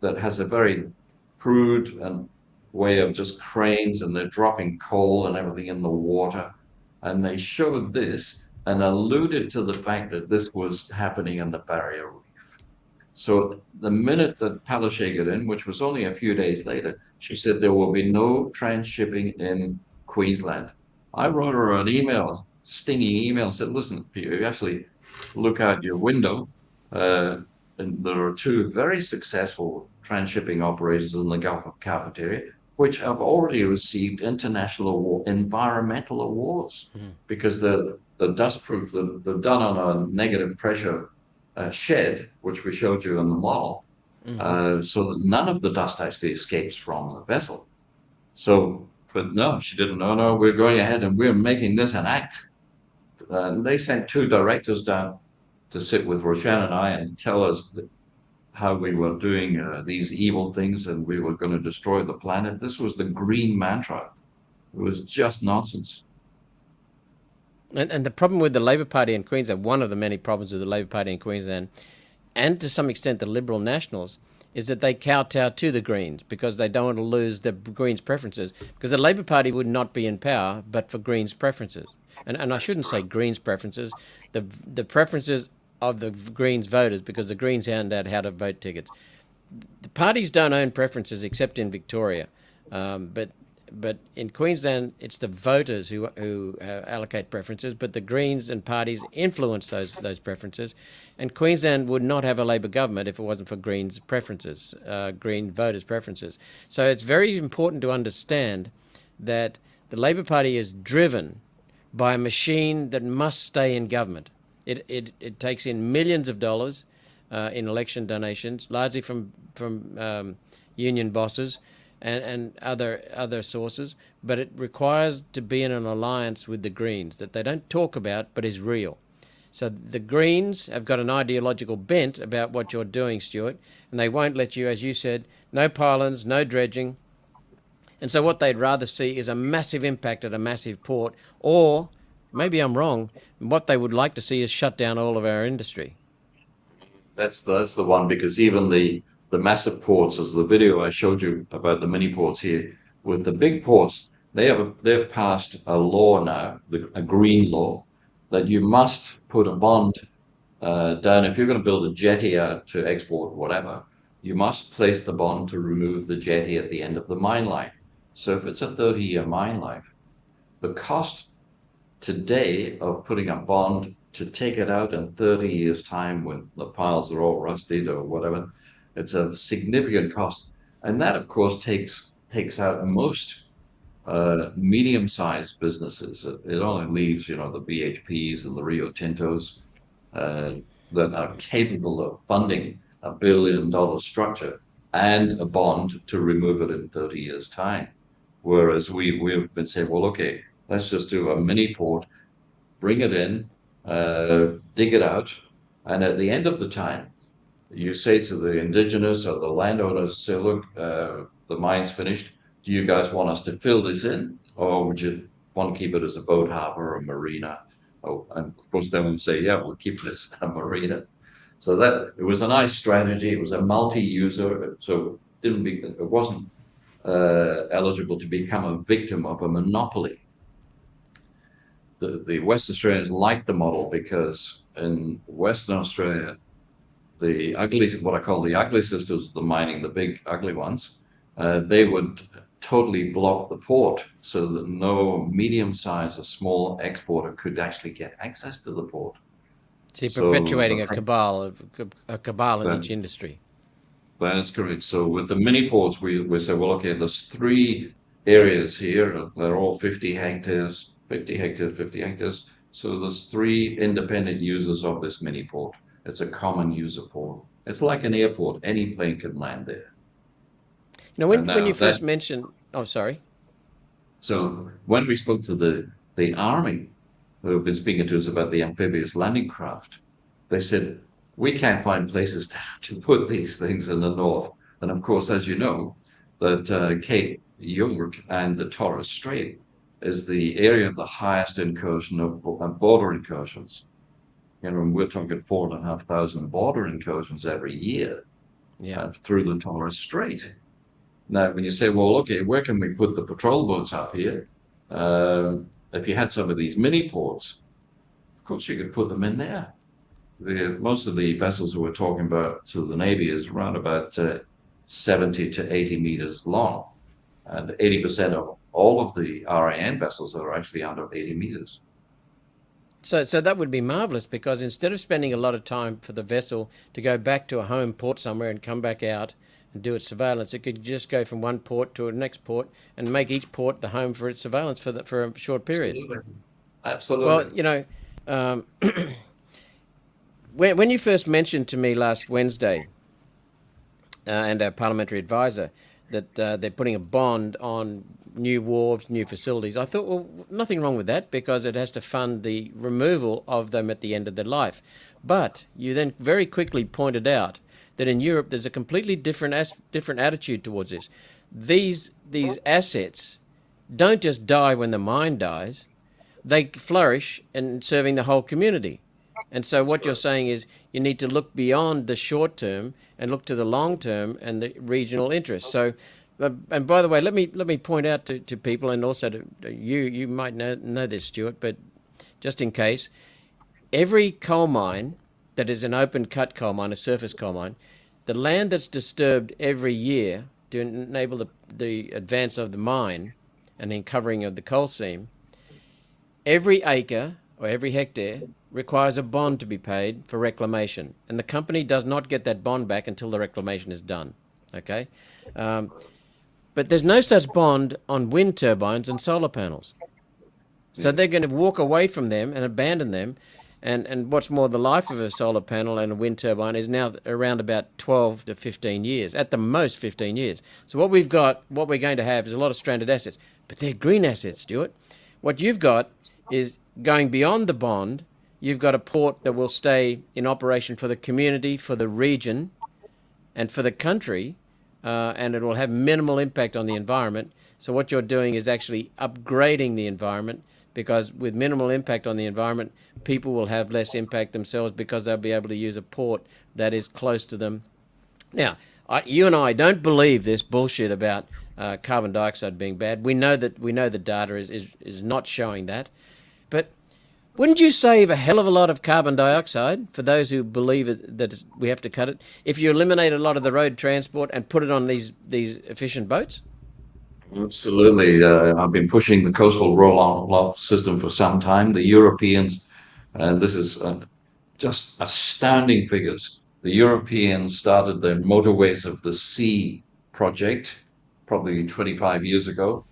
that has a very crude and way of just cranes, and they're dropping coal and everything in the water. And they showed this and alluded to the fact that this was happening in the Barrier Reef. So the minute that Palaszczuk got in, which was only a few days later, she said there will be no transshipping in Queensland. I wrote her an email, stinging email, said, listen, if you actually look out your window, and there are two very successful transshipping operations in the Gulf of Carpentaria, which have already received international environmental awards because they're dust proof. They're done on a negative pressure shed, which we showed you in the model, so that none of the dust actually escapes from the vessel. So, but no, she didn't. No, we're going ahead and we're making this an act. They sent two directors down to sit with Roshan and I and tell us how we were doing these evil things and we were going to destroy the planet. This was the green mantra. It was just nonsense. And the problem with the Labor Party in Queensland, one of the many problems with the Labor Party in Queensland, and to some extent the Liberal Nationals, is that they kowtow to the Greens because they don't want to lose the Greens' preferences. Because the Labor Party would not be in power but for Greens' preferences. And I shouldn't say Greens' preferences, the preferences of the Greens voters, because the Greens hand out how to vote tickets. The parties don't own preferences except in Victoria, but in Queensland it's the voters who allocate preferences. But the Greens and parties influence those preferences, and Queensland would not have a Labor government if it wasn't for Greens preferences, Green voters' preferences. So it's very important to understand that the Labor Party is driven by a machine that must stay in government. It takes in millions of dollars in election donations, largely from union bosses and other sources, but it requires to be in an alliance with the Greens that they don't talk about but is real. So the Greens have got an ideological bent about what you're doing, Stuart, and they won't let you, as you said, no pylons, no dredging. And so what they'd rather see is a massive impact at a massive port, or maybe I'm wrong, what they would like to see is shut down all of our industry. That's the one, because even the massive ports, as the video I showed you about the mini ports here, with the big ports, they've passed a law now, a green law, that you must put a bond down. If you're going to build a jetty out to export whatever, you must place the bond to remove the jetty at the end of the mine life. So if it's a 30-year mine life, the cost today of putting a bond to take it out in 30 years' time when the piles are all rusted or whatever, it's a significant cost. And that, of course, takes out most medium-sized businesses. It only leaves, the BHPs and the Rio Tintos that are capable of funding a billion-dollar structure and a bond to remove it in 30 years' time. Whereas we've been saying, well, okay, let's just do a mini port, bring it in, dig it out, and at the end of the time, you say to the Indigenous or the landowners, say, look, the mine's finished. Do you guys want us to fill this in, or would you want to keep it as a boat harbor or a marina? Oh, and of course, then we'll say, yeah, we'll keep it as a marina. So that it was a nice strategy. It was a multi-user, so it wasn't eligible to become a victim of a monopoly. The West Australians liked the model because in Western Australia, the ugly, what I call the ugly sisters, the mining, the big ugly ones, they would totally block the port so that no medium-sized or small exporter could actually get access to the port. So you're So perpetuating a cabal in each industry. that's correct. So with the mini ports, we say, well, okay, there's three areas here. They're all 50 hectares, 50 hectares, 50 hectares. So there's three independent users of this mini port. It's a common user port. It's like an airport. Any plane can land there. You know, And when now you that, first mentioned, oh, sorry. so when we spoke to the army, who have been speaking to us about the amphibious landing craft, they said, we can't find places to put these things in the north. And of course, as you know, that Cape York and the Torres Strait is the area of the highest incursion of border incursions. You know, we're talking 4,500 border incursions every year Yeah. through the Torres Strait. Now, when you say, well, okay, where can we put the patrol boats up here? If you had some of these mini ports, of course you could put them in there. Most of the vessels that we're talking about to the Navy is around about 70 to 80 meters long. And 80% of all of the RAN vessels are actually under 80 meters. So that would be marvelous, because instead of spending a lot of time for the vessel to go back to a home port somewhere and come back out and do its surveillance, it could just go from one port to a next port and make each port the home for its surveillance for a short period. Absolutely. Well, Absolutely. you know, um, when you first mentioned to me last Wednesday, and our parliamentary advisor, that they're putting a bond on new wharves, new facilities, I thought, well, nothing wrong with that, because it has to fund the removal of them at the end of their life. But you then very quickly pointed out that in Europe there's a completely different attitude towards this. These assets don't just die when the mine dies; they flourish in serving the whole community. And so what you're saying is you need to look beyond the short term and look to the long term and the regional interests. So, and by the way, let me point out to people, and also to you might know this, Stuart, but just in case, every coal mine that is an open cut coal mine, a surface coal mine, the land that's disturbed every year to enable the advance of the mine and the uncovering of the coal seam, every acre or every hectare requires a bond to be paid for reclamation, and the company does not get that bond back until the reclamation is done. Okay, but there's no such bond on wind turbines and solar panels, so they're going to walk away from them and abandon them. And what's more, the life of a solar panel and a wind turbine is now around about 12 to 15 years, at the most 15 years. So what we're going to have is a lot of stranded assets, but they're green assets, Stuart. What you've got is going beyond the bond. You've got a port that will stay in operation for the community, for the region, and for the country, and it will have minimal impact on the environment. So what you're doing is actually upgrading the environment, because with minimal impact on the environment, people will have less impact themselves, because they'll be able to use a port that is close to them. Now, you and I don't believe this bullshit about carbon dioxide being bad. We know the data is not showing that. But wouldn't you save a hell of a lot of carbon dioxide, for those who believe that we have to cut it, if you eliminate a lot of the road transport and put it on these efficient boats? Absolutely. I've been pushing the coastal roll-on system for some time. The Europeans, and this is just astounding figures. The Europeans started the Motorways of the Sea project probably 25 years ago.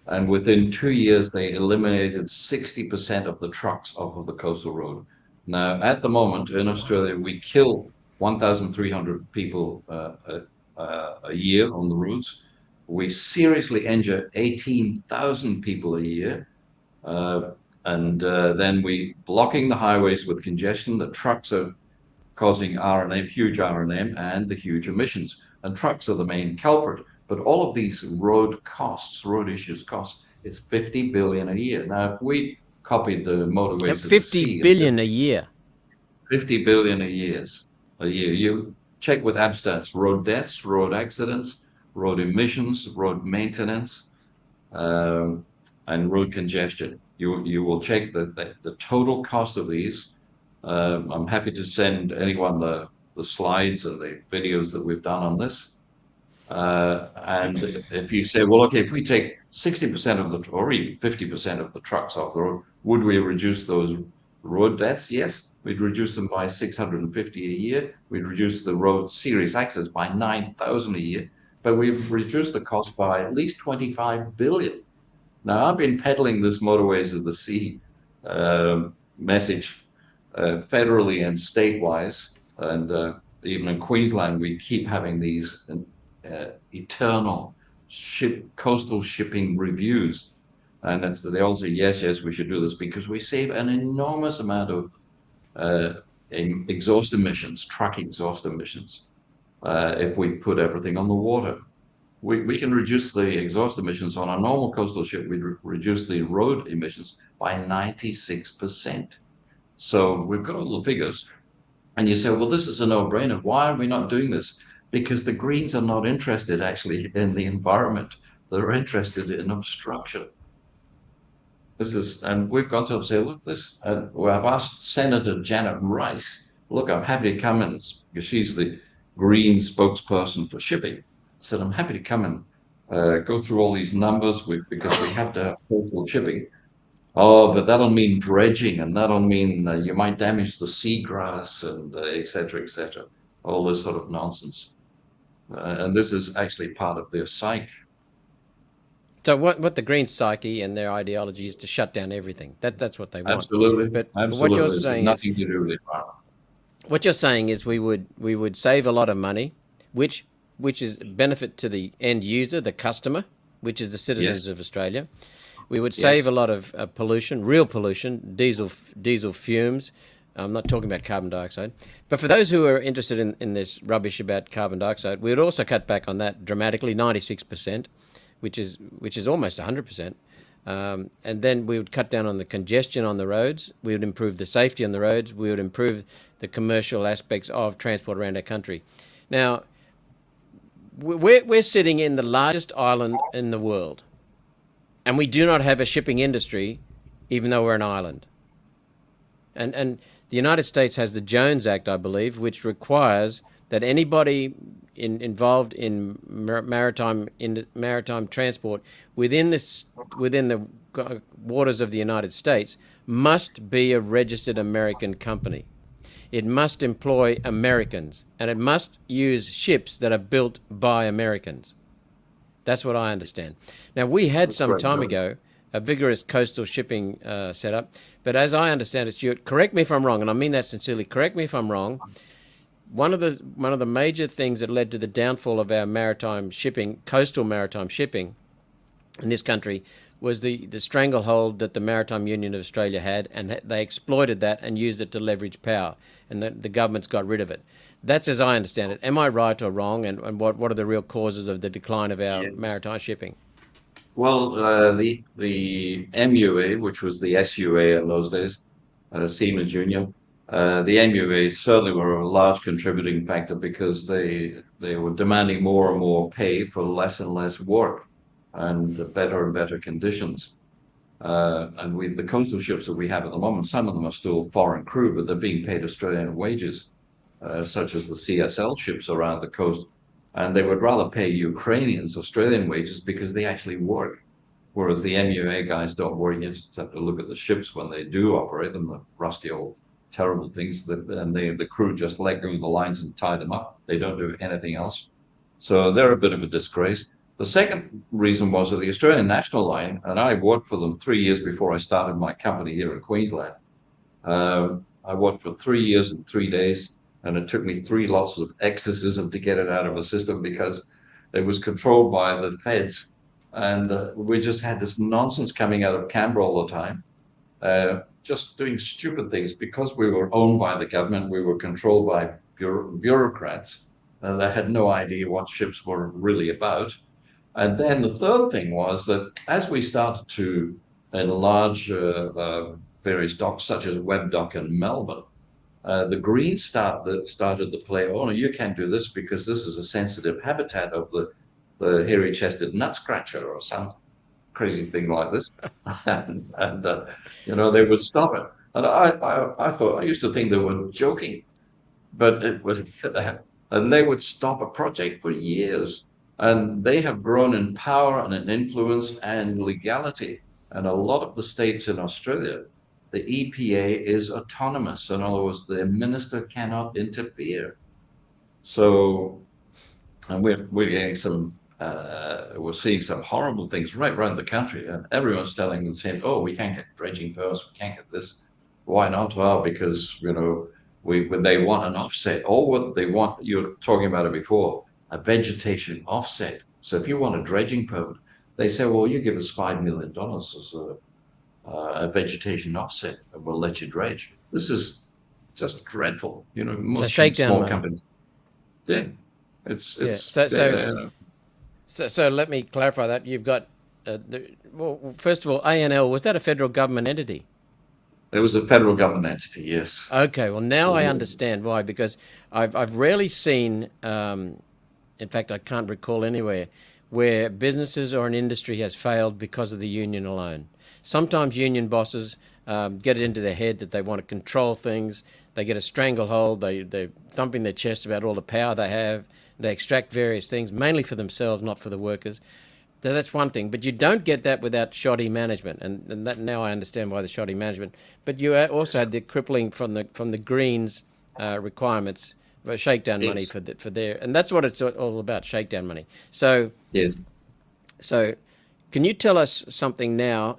And within 2 years, they eliminated 60% of the trucks off of the coastal road. Now, at the moment in Australia, we kill 1,300 people a year on the roads. We seriously injure 18,000 people a year. And then we blocking the highways with congestion. The trucks are causing R&M, huge R&M, and the huge emissions. And trucks are the main culprit. But all of these road issues cost, it's 50 billion a year. Now, if we copied the motorways of the 50 sea, billion a year. 50 billion a year. You check with Abstats, road deaths, road accidents, road emissions, road maintenance, and road congestion. You will check the total cost of these. I'm happy to send anyone the the slides and the videos that we've done on this. And if you say, well, okay, if we take 60% of the, or even 50% of the trucks off the road, would we reduce those road deaths? Yes, we'd reduce them by 650 a year. We'd reduce the road serious accidents by 9,000 a year, but we've reduced the cost by at least 25 billion. Now, I've been peddling this motorways of the sea message federally and state-wise, and even in Queensland, we keep having these eternal coastal shipping reviews, and they all say yes, we should do this because we save an enormous amount of exhaust emissions, truck exhaust emissions, if we put everything on the water. We can reduce the exhaust emissions on a normal coastal ship. We'd reduce the road emissions by 96%. So we've got all the figures. And you say, well, this is a no-brainer. Why are we not doing this? Because the Greens are not interested actually in the environment. They're interested in obstruction. And we've got to say, look, I've asked Senator Janet Rice, look, I'm happy to come in, because she's the Green spokesperson for shipping. I said, I'm happy to come and go through all these numbers because we have to have coastal shipping. Oh, but that'll mean dredging, and that'll mean you might damage the seagrass, and et cetera, all this sort of nonsense. And this is actually part of their psyche. So what the Green psyche and their ideology is to shut down everything. That's what they want. Absolutely. But Absolutely. what you're saying nothing to do with the environment. What you're saying is we would save a lot of money, which is benefit to the end user, the customer, which is the citizens of Australia. We would save a lot of pollution, real pollution, diesel fumes. I'm not talking about carbon dioxide. But for those who are interested in this rubbish about carbon dioxide, we would also cut back on that dramatically, 96%, which is almost 100%. And then we would cut down on the congestion on the roads. We would improve the safety on the roads. We would improve the commercial aspects of transport around our country. Now, we're sitting in the largest island in the world, and we do not have a shipping industry, even though we're an island. And the United States has the Jones Act, I believe, which requires that anybody involved in maritime transport within the waters of the United States must be a registered American company. It must employ Americans, and it must use ships that are built by Americans. That's what I understand. Now, we had some time ago a vigorous coastal shipping setup, but as I understand it, Stuart, correct me if I'm wrong, and I mean that sincerely, correct me if I'm wrong, one of the major things that led to the downfall of our coastal maritime shipping in this country was the stranglehold that the Maritime Union of Australia had, and they exploited that and used it to leverage power, and the governments got rid of it. That's as I understand it. Am I right or wrong, and what are the real causes of the decline of our maritime shipping? Well, the MUA, which was the SUA in those days, Seamen's Union, the MUA certainly were a large contributing factor because they were demanding more and more pay for less and less work and better conditions. And the coastal ships that we have at the moment, some of them are still foreign crew, but they're being paid Australian wages, such as the CSL ships around the coast. And they would rather pay Ukrainians Australian wages because they actually work. Whereas the MUA guys don't work. You just have to look at the ships when they do operate them, the rusty old terrible things, and the crew just let go of the lines and tie them up. They don't do anything else. So they're a bit of a disgrace. The second reason was that the Australian National Line, and I worked for them 3 years before I started my company here in Queensland. I worked for 3 years and 3 days, and it took me 3 lots of exorcism to get it out of the system because it was controlled by the feds. And we just had this nonsense coming out of Canberra all the time, just doing stupid things. Because we were owned by the government, we were controlled by bureaucrats that had no idea what ships were really about. And then the third thing was that as we started to enlarge various docks, such as Webb Dock in Melbourne, the Greens started to play, oh, no, you can't do this because this is a sensitive habitat of the hairy-chested nutscratcher or some crazy thing like this. and they would stop it. And I used to think they were joking. but it was, and they would stop a project for years. And they have grown in power and in influence and legality. And a lot of the states in Australia, the EPA is autonomous. In other words, the minister cannot interfere. So, and we're getting some, we're seeing some horrible things right around the country, and everyone's telling the same. Oh, we can't get dredging permits, we can't get this. Why not? Well, because when they want an offset, or what they want, you're talking about it before, a vegetation offset. So if you want a dredging permit, they say, well, you give us $5 million as a vegetation offset, and we'll let you dredge. This is just dreadful. So Most shakedown small money. companies. Yeah, Yeah. it's yeah. So let me clarify that. You've got, well, first of all, ANL, was that a federal government entity? It was a federal government entity, yes. Okay, well, now I So, understand why, because I've rarely seen, in fact, I can't recall anywhere where businesses or an industry has failed because of the union alone. Sometimes union bosses get it into their head that they want to control things. They get a stranglehold. They're thumping their chest about all the power they have. They extract various things, mainly for themselves, not for the workers. So that's one thing, but you don't get that without shoddy management, and that now I understand why the shoddy management. But you also had the crippling from the Greens requirements for shakedown money yes, for their, and that's what it's all about, shakedown money. So yes, so, can you tell us something now?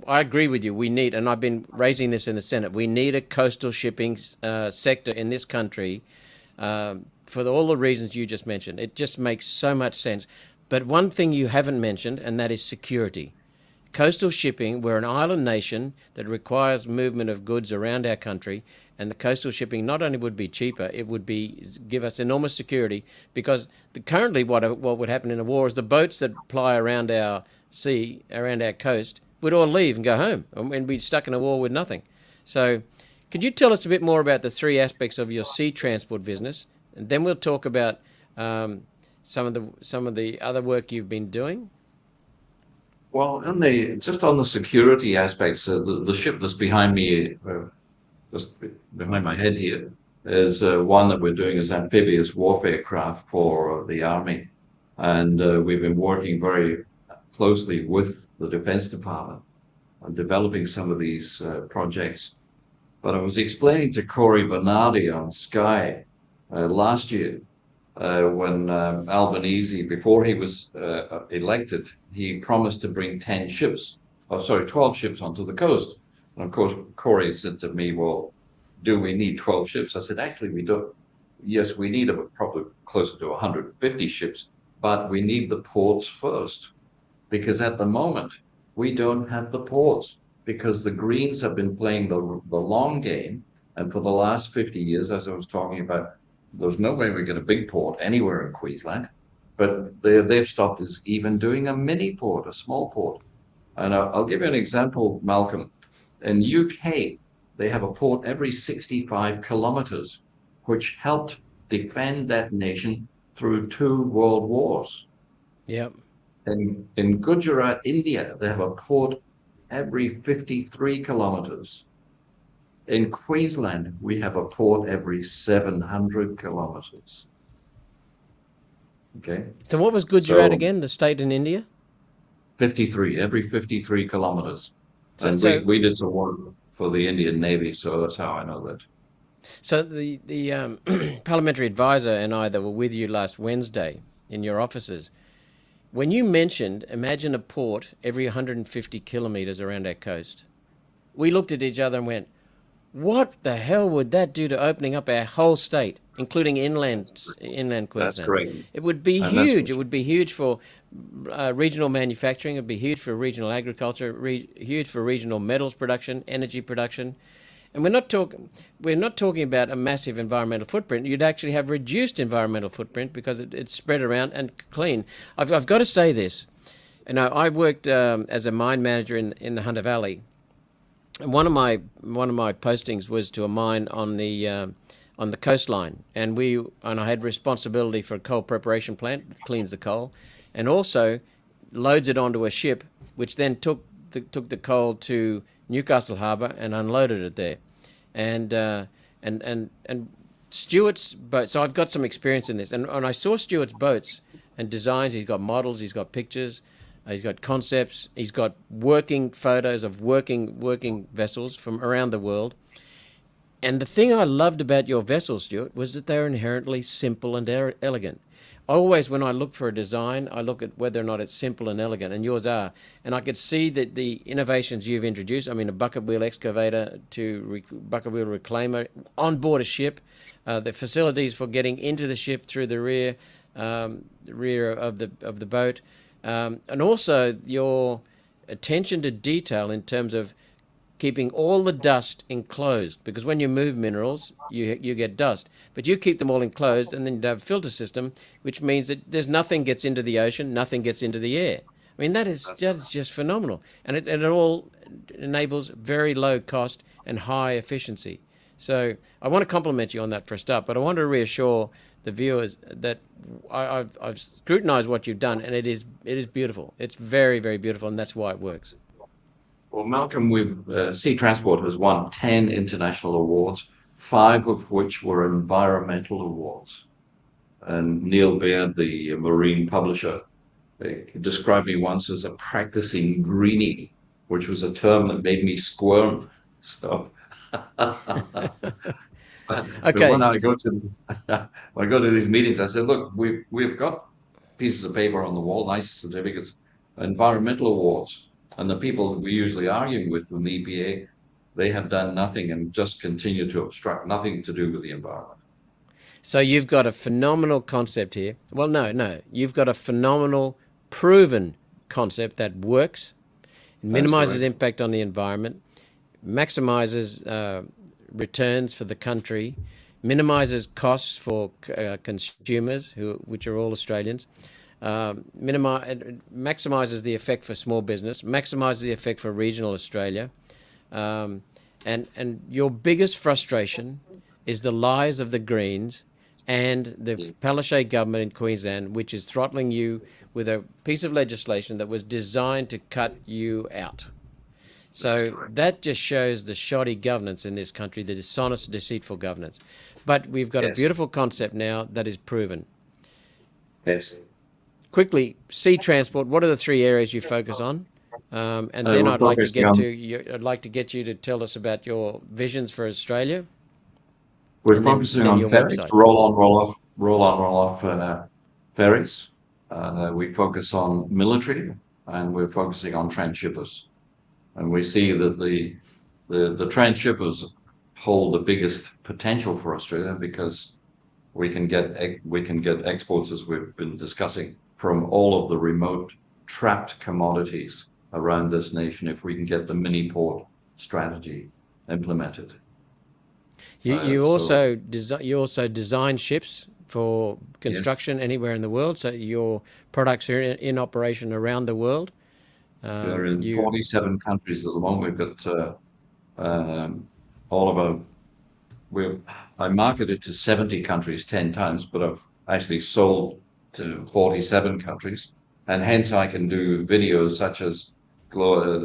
I agree with you. We need, and I've been raising this in the Senate. We need a coastal shipping sector in this country for all the reasons you just mentioned. It just makes so much sense. But one thing you haven't mentioned, and that is security. Coastal shipping, we're an island nation that requires movement of goods around our country, and the coastal shipping not only would be cheaper, it would give us enormous security, because currently what would happen in a war is the boats that ply around our sea, around our coast, would all leave and go home, and be stuck in a war with nothing. So, could you tell us a bit more about the three aspects of your sea transport business, and then we'll talk about some of the other work you've been doing? well, just on the security aspects, the ship that's behind me, just behind my head here, is one that we're doing as amphibious warfare craft for the Army. And we've been working very closely with the Defense Department on developing some of these projects. But I was explaining to Corey Bernardi on Sky last year when Albanese, before he was elected, he promised to bring 10 ships, oh, sorry, 12 ships onto the coast. And of course, Corey said to me, well, do we need 12 ships? I said, actually, we don't. Yes, we need probably closer to 150 ships, but we need the ports first. Because at the moment, we don't have the ports, because the Greens have been playing the long game. And for the last 50 years, as I was talking about, there's no way we get a big port anywhere in Queensland, but they've stopped us even doing a mini port, a small port. And I'll give you an example, Malcolm. In UK, they have a port every 65 kilometers, which helped defend that nation through 2 world wars. Yep. In Gujarat, India, they have a port every 53 kilometers. In Queensland, we have a port every 700 kilometers. Okay. So what was Gujarat So again? The state in India? 53, every 53 kilometers. So And so we did some work for the Indian Navy, so that's how I know that. so the parliamentary advisor and I that were with you last Wednesday in your offices, when you mentioned, imagine a port every 150 kilometers around our coast, we looked at each other and went, what the hell would that do to opening up our whole state, including inland That's Queensland? correct. It would be And that's huge. what, It would be huge for regional manufacturing. It would be huge for regional agriculture. Huge for regional metals production, energy production. And we're not talking about a massive environmental footprint. You'd actually have reduced environmental footprint because it's spread around and clean. I've got to say this. You know, I worked as a mine manager in the Hunter Valley. And one of my postings was to a mine on the coastline, and I had responsibility for a coal preparation plant that cleans the coal, and also loads it onto a ship, which then took the coal to Newcastle Harbour and unloaded it there, and Stuart's boat. So I've got some experience in this, and I saw Stuart's boats and designs. He's got models, he's got pictures, he's got concepts, he's got working photos of working vessels from around the world. And the thing I loved about your vessels, Stuart, was that they're inherently simple and elegant. Always, when I look for a design, I look at whether or not it's simple and elegant, and yours are. And I could see that the innovations you've introduced, I mean, a bucket wheel excavator to bucket wheel reclaimer on board a ship, the facilities for getting into the ship through the rear of the boat, and also your attention to detail in terms of keeping all the dust enclosed, because when you move minerals, you get dust, but you keep them all enclosed, and then you have a filter system, which means that there's nothing gets into the ocean, nothing gets into the air. I mean, that is just phenomenal, and it all enables very low cost and high efficiency. So I want to compliment you on that for a start, but I want to reassure the viewers that I've scrutinized what you've done, and it is beautiful. It's very, very beautiful, and that's why it works. Well, Malcolm, Sea Transport has won 10 international awards, 5 of which were environmental awards. And Neil Baird, the marine publisher, described me once as a practicing greenie, which was a term that made me squirm. So, but when I go to these meetings, I said, look, we've got pieces of paper on the wall, nice certificates, environmental awards. And the people we're usually arguing with from the EPA, they have done nothing and just continue to obstruct, nothing to do with the environment. So you've got a phenomenal concept here. Well, no, you've got a phenomenal, proven concept that works, minimizes impact on the environment, maximizes returns for the country, minimizes costs for consumers, which are all Australians, maximizes the effect for small business, maximizes the effect for regional Australia, and your biggest frustration is the lies of the Greens and the Palaszczuk government in Queensland, which is throttling you with a piece of legislation that was designed to cut you out. So that just shows the shoddy governance in this country, the dishonest, deceitful governance. But we've got a beautiful concept now that is proven. Yes. Quickly, sea transport. What are the 3 areas you focus on? And then I'd like to get you to tell us about your visions for Australia. We're focusing on ferries, roll off ferries. We focus on military, and we're focusing on transshippers. And we see that the transshippers hold the biggest potential for Australia because we can get exports, as we've been discussing, from all of the remote trapped commodities around this nation if we can get the mini port strategy implemented. You also design ships for construction anywhere in the world, so your products are in operation around the world. They're in 47 countries at the moment. We've got all of I marketed to 70 countries 10 times, but I've actually sold to 47 countries. And hence I can do videos such as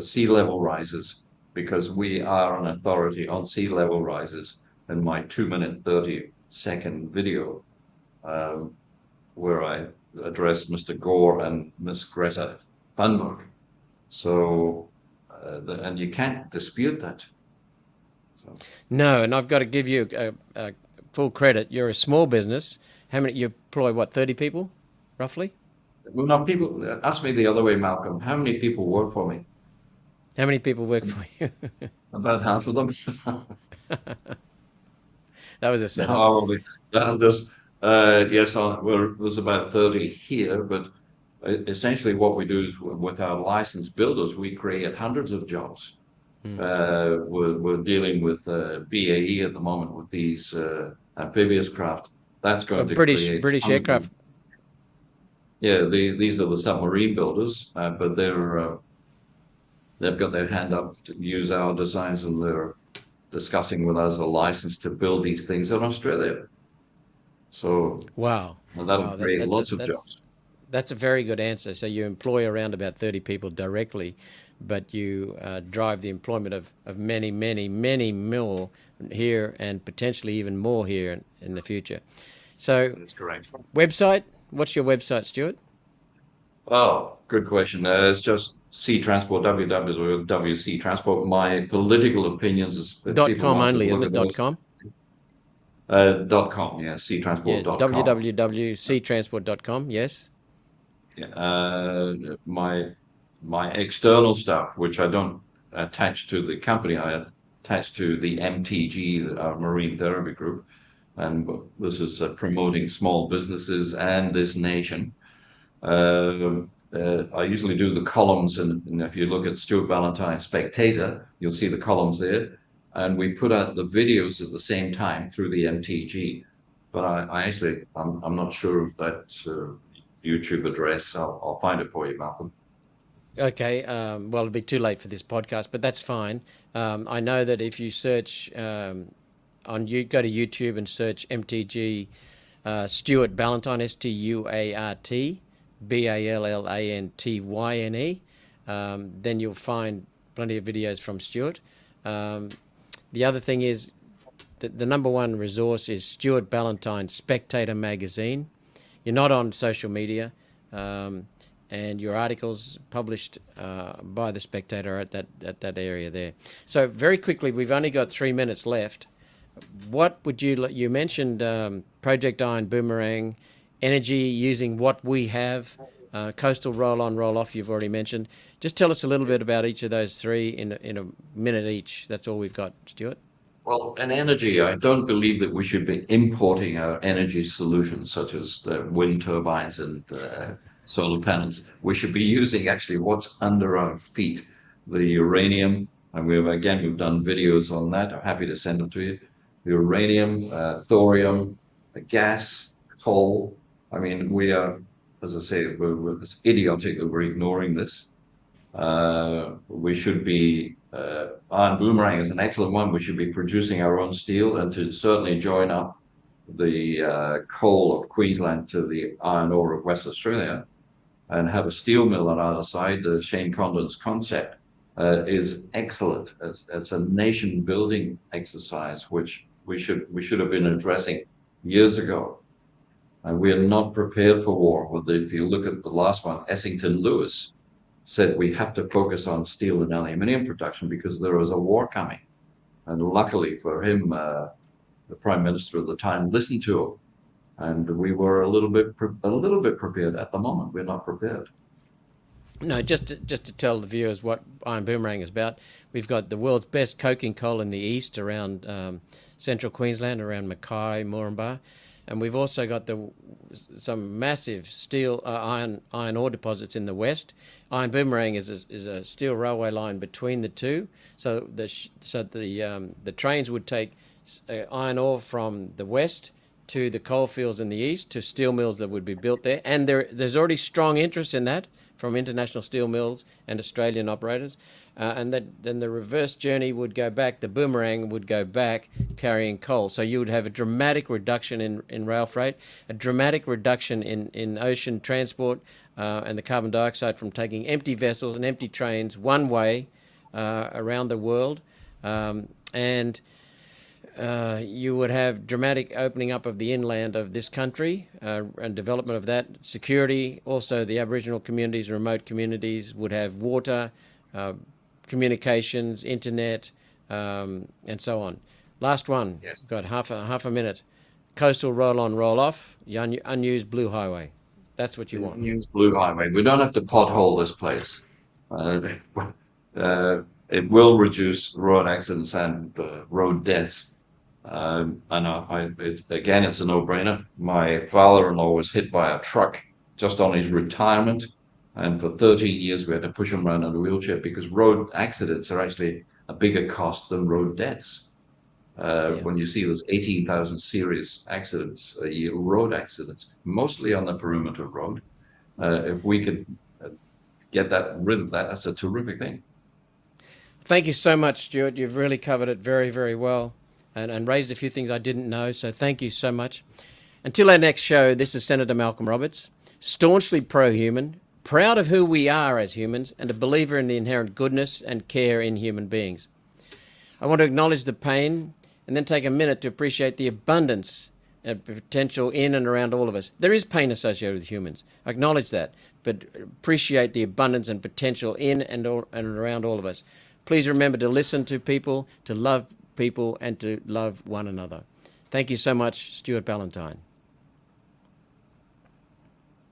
sea level rises, because we are an authority on sea level rises. In my 2-minute 30-second video, where I address Mr. Gore and Miss Greta Thunberg. So, and you can't dispute that. So. No, and I've got to give you a full credit. You're a small business. How many? You employ what? 30 people, roughly? Well, no, people ask me the other way, Malcolm. How many people work for me? How many people work for you? About half of them. That was a setup. No, there's about 30 here, but essentially what we do is with our licensed builders, we create hundreds of jobs. We're dealing with BAE at the moment with these amphibious craft. That's going to create British aircraft. Yeah, these are the submarine builders, but they've got their hand up to use our designs, and they're discussing with us a license to build these things in Australia. So that'll create lots of jobs. That's a very good answer. So you employ around about 30 people directly, but you drive the employment of many, many, many more here and potentially even more here in the future. So, That's correct. website, what's your website, Stuart? Oh, good question. It's just Sea Transport, www.sea transport. My political opinions, if people .com want to only, isn't look it? at those, .com? .com, yeah, Yeah, seatransport.com. www.seatransport.com, yes. Yeah, my external stuff, which I don't attach to the company, I attach to the MTG, our Marine Therapy Group, and this is promoting small businesses and this nation. I usually do the columns, and if you look at Stuart Ballantyne Spectator, you'll see the columns there. And we put out the videos at the same time through the MTG. But I'm not sure of that YouTube address. I'll find it for you, Malcolm. Okay, well, it'll be too late for this podcast, but that's fine. I know that if you search you go to YouTube and search MTG Stuart Ballantyne, Stuart Ballantyne, then you'll find plenty of videos from Stuart. The other thing is the number one resource is Stuart Ballantyne Spectator magazine. You're not on social media, and your articles published by the Spectator are at that area there. So very quickly, we've only got 3 minutes left. What would you mentioned Project Iron, Boomerang, energy using what we have, coastal roll-on, roll-off you've already mentioned. Just tell us a little bit about each of those three in a minute each. That's all we've got, Stuart. Well, in energy, I don't believe that we should be importing our energy solutions, such as wind turbines and solar panels. We should be using actually what's under our feet, the uranium, and we've done videos on that. I'm happy to send them to you. The uranium, thorium, gas, coal. I mean, we are, as I say, it's idiotic that we're ignoring this. We should be, Iron Boomerang is an excellent one. We should be producing our own steel and to certainly join up the coal of Queensland to the iron ore of West Australia and have a steel mill on either side. The Shane Condon's concept is excellent. It's a nation building exercise, which we should have been addressing years ago. And we are not prepared for war. If you look at the last one, Essington Lewis said we have to focus on steel and aluminium production because there is a war coming. And luckily for him, the Prime Minister at the time listened to him. And we were a little bit prepared. At the moment, we're not prepared. No, just to tell the viewers what Iron Boomerang is about, we've got the world's best coking coal in the east around central Queensland, around Mackay, Moranbah. And we've also got some massive steel iron ore deposits in the west. Iron Boomerang is a steel railway line between the two, so the trains would take iron ore from the west to the coalfields in the east to steel mills that would be built there. And there's already strong interest in that from international steel mills and Australian operators. And then the reverse journey would go back, the Boomerang would go back carrying coal. So you would have a dramatic reduction in rail freight, a dramatic reduction in ocean transport and the carbon dioxide from taking empty vessels and empty trains one way around the world. And you would have dramatic opening up of the inland of this country and development of that. Security, also the Aboriginal communities, remote communities would have water, communications, internet, and so on. Last one. Yes. Got half a minute. Coastal roll-on, roll-off, unused blue highway. That's what you want. Unused blue highway. We don't have to pothole this place. It will reduce road accidents and road deaths. It's a no-brainer. My father-in-law was hit by a truck just on his retirement. And for 13 years, we had to push him around in a wheelchair because road accidents are actually a bigger cost than road deaths. When you see there's 18,000 serious accidents a year, road accidents, mostly on the perimeter road. If we could get rid of that, that's a terrific thing. Thank you so much, Stuart. You've really covered it very, very well and raised a few things I didn't know. So thank you so much. Until our next show, this is Senator Malcolm Roberts, staunchly pro-human, proud of who we are as humans, and a believer in the inherent goodness and care in human beings. I want to acknowledge the pain and then take a minute to appreciate the abundance and potential in and around all of us. There is pain associated with humans. Acknowledge that, but appreciate the abundance and potential in and around all of us. Please remember to listen to people, to love people, and to love one another. Thank you so much, Stuart Ballantyne.